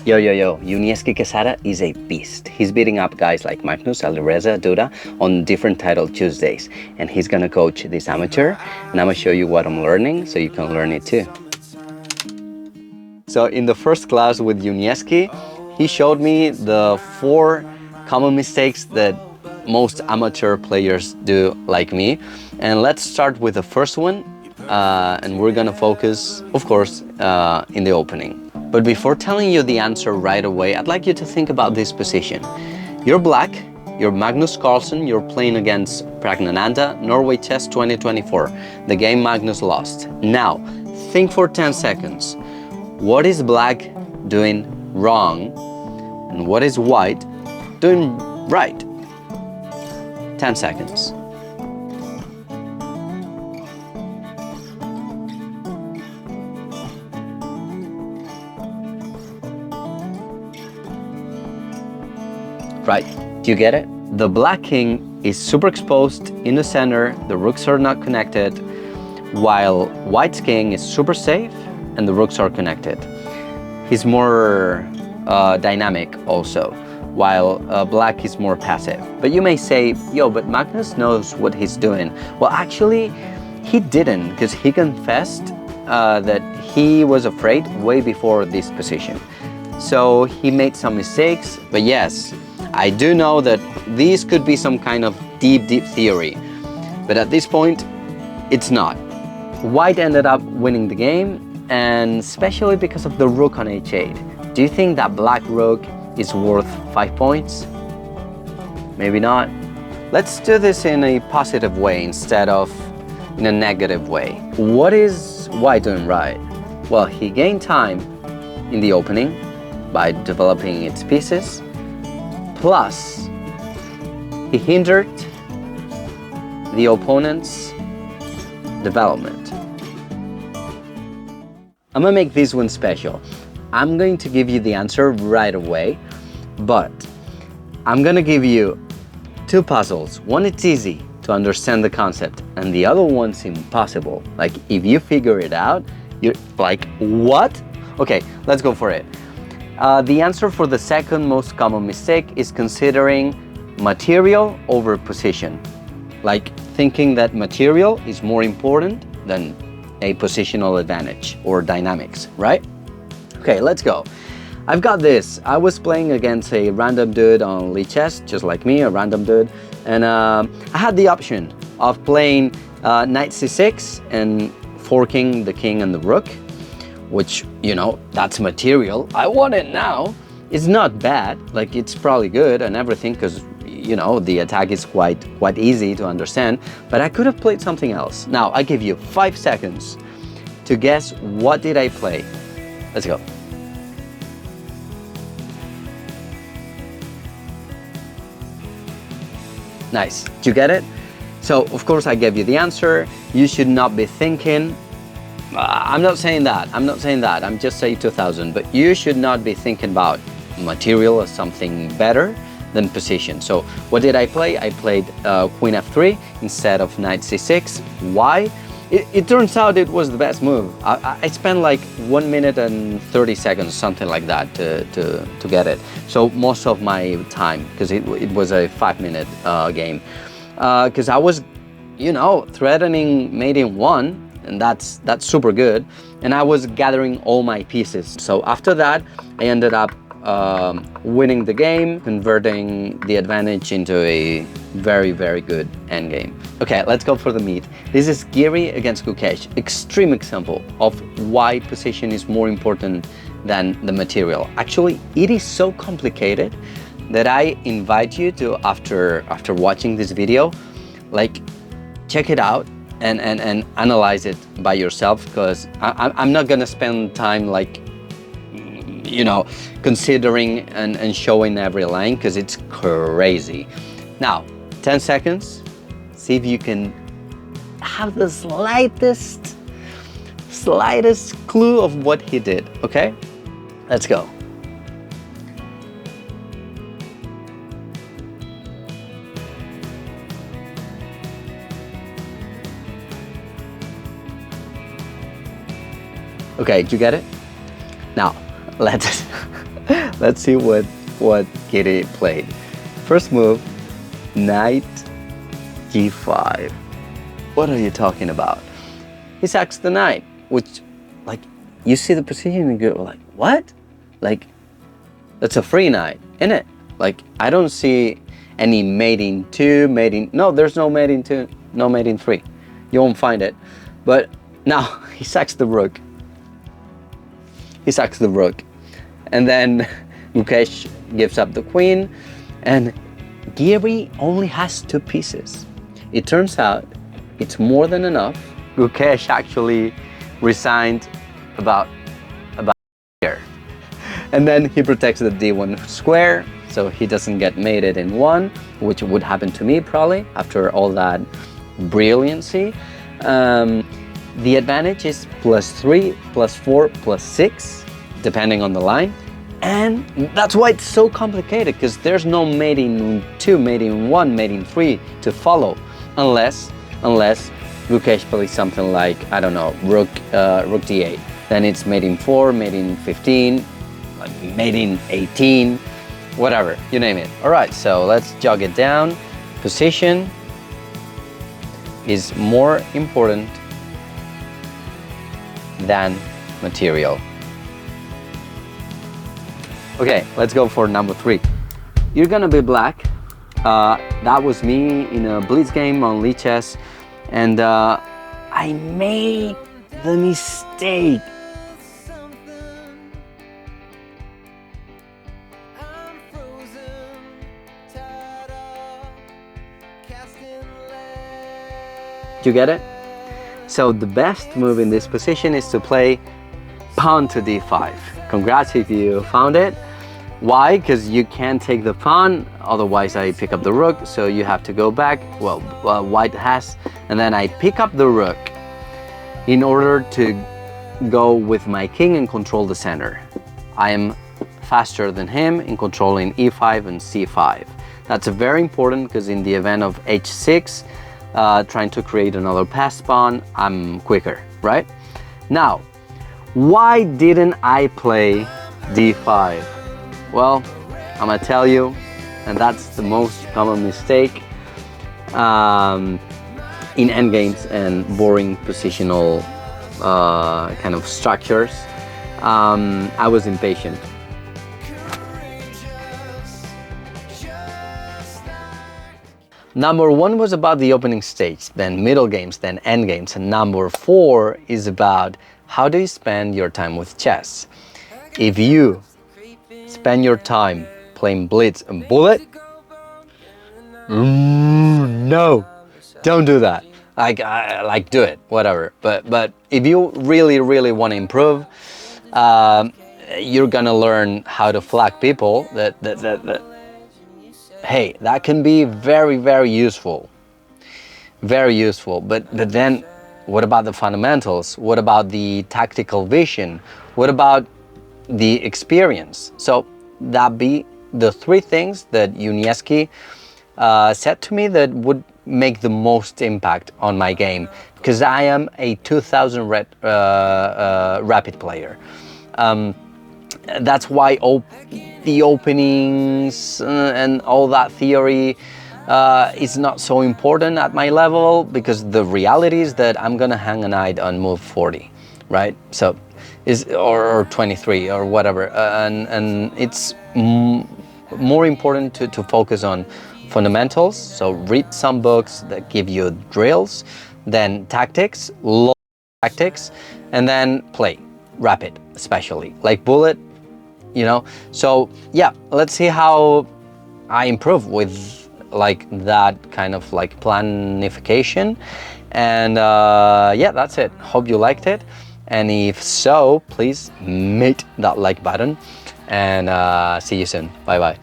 Yo, Yuniesky Quesada is a beast. He's beating up guys like Magnus, Alireza, Duda on different title Tuesdays. And he's gonna coach this amateur, and I'm gonna show you what I'm learning so you can learn it too. So in the first class with Yuniesky, he showed me the 4 common mistakes that most amateur players do like me. And let's start with the first one, and we're gonna focus, of course, in the opening. But before telling you the answer right away, I'd like you to think about this position. You're black, you're Magnus Carlsen, you're playing against Pragnananda, Norway Chess 2024, the game Magnus lost. Now, think for 10 seconds. What is black doing wrong, and what is white doing right? 10 seconds. Right, do you get it? The black king is super exposed in the center, the rooks are not connected, while white's king is super safe and the rooks are connected. He's more dynamic also, while black is more passive. But you may say, yo, but Magnus knows what he's doing. Well, actually, he didn't, because he confessed that he was afraid way before this position. So he made some mistakes, but yes, I do know that these could be some kind of deep theory, but at this point, it's not. White ended up winning the game, and especially because of the rook on h8. Do you think that black rook is worth 5 points? Maybe not. Let's do this in a positive way instead of in a negative way. What is white doing right? Well, he gained time in the opening by developing its pieces. Plus, he hindered the opponent's development. I'm gonna make this one special. I'm going to give you the answer right away, but I'm gonna give you 2 puzzles. One, it's easy to understand the concept, and the other one's impossible. Like, if you figure it out, you're like, what? Okay, let's go for it. The answer for the second most common mistake is considering material over position. Like thinking that material is more important than a positional advantage or dynamics, right? Okay, let's go. I've got this. I was playing against a random dude on Lichess, just like me, a random dude. And I had the option of playing knight c6 and forking the king and the rook, which, you know, that's material. I want it now. It's not bad, like it's probably good and everything, because, you know, the attack is quite easy to understand, but I could have played something else. Now, I give you 5 seconds to guess what did I play. Let's go. Nice, did you get it? So, of course, I gave you the answer. You should not be thinking, I'm not saying that, I'm just saying 2000, but you should not be thinking about material as something better than position. So what did I play? I played queen f3 instead of knight c6. Why? It turns out it was the best move. I spent like 1 minute and 30 seconds, something like that, to get it. So most of my time, because it was a 5-minute game. Because I was, you know, threatening mate in 1, and that's super good, and I was gathering all my pieces. So after that, I ended up winning the game, converting the advantage into a very good endgame. Okay, let's go for the meat. This is Giri against Gukesh. Extreme example of why position is more important than the material. Actually, it is so complicated that I invite you to, after watching this video, like, check it out and analyze it by yourself, because I'm not gonna spend time, like, you know, considering and showing every line, because it's crazy. Now, 10 seconds, see if you can have the slightest clue of what he did, okay? Let's go. Okay, did you get it? Now, let's Let's see what Kitty played. First move, knight g5. What are you talking about? He sacks the knight, which, like, you see the position and go like, what? Like, that's a free knight, isn't it? Like, I don't see any mating 2, mating, no, there's no mating 2, no mating 3. You won't find it. But now he sacks the rook. He sacks the rook. And then Mukesh gives up the queen, and Giri only has 2 pieces. It turns out it's more than enough. Mukesh actually resigned about here. And then he protects the d1 square, so he doesn't get mated in 1, which would happen to me probably after all that brilliancy. The advantage is +3, +4, +6, depending on the line. And that's why it's so complicated, because there's no mating 2, mating 1, mating 3 to follow, unless Mukesh plays something like, I don't know, Rook d8. Then it's mating 4, mating 15, mating 18, whatever, you name it. All right, so let's jog it down. Position is more important than material. Okay, let's go for number 3. You're gonna be black. That was me in a blitz game on Lichess, and I made the mistake. You get it? So the best move in this position is to play pawn to d5. Congrats if you found it. Why? Because you can't take the pawn, otherwise I pick up the rook, so you have to go back. Well, white has, and then I pick up the rook in order to go with my king and control the center. I am faster than him in controlling e5 and c5. That's very important, because in the event of h6, trying to create another pass pawn, I'm quicker, right? Now, why didn't I play d5? Well, I'm gonna tell you, and that's the most common mistake in endgames and boring positional kind of structures. I was impatient. Number 1 was about the opening stage, then middle games, then end games, and number 4 is about how do you spend your time with chess. If you spend your time playing blitz and bullet, no, don't do that. Like do it, whatever. But if you really want to improve, you're gonna learn how to flag people. Hey, that can be very useful, very useful. But then, what about the fundamentals? What about the tactical vision? What about the experience? So that be the 3 things that Yuniesky said to me that would make the most impact on my game, because I am a 2000 rapid player. That's why the openings and all that theory is not so important at my level, because the reality is that I'm gonna hang a knight on move 40, right? So or 23 or whatever, and it's more important to focus on fundamentals. So read some books that give you drills, then tactics, low tactics, and then play rapid, especially like bullet, you know. So yeah, let's see how I improve with like that kind of like planification. And yeah, that's it. Hope you liked it, and if so, please hit that like button, and see you soon. Bye bye.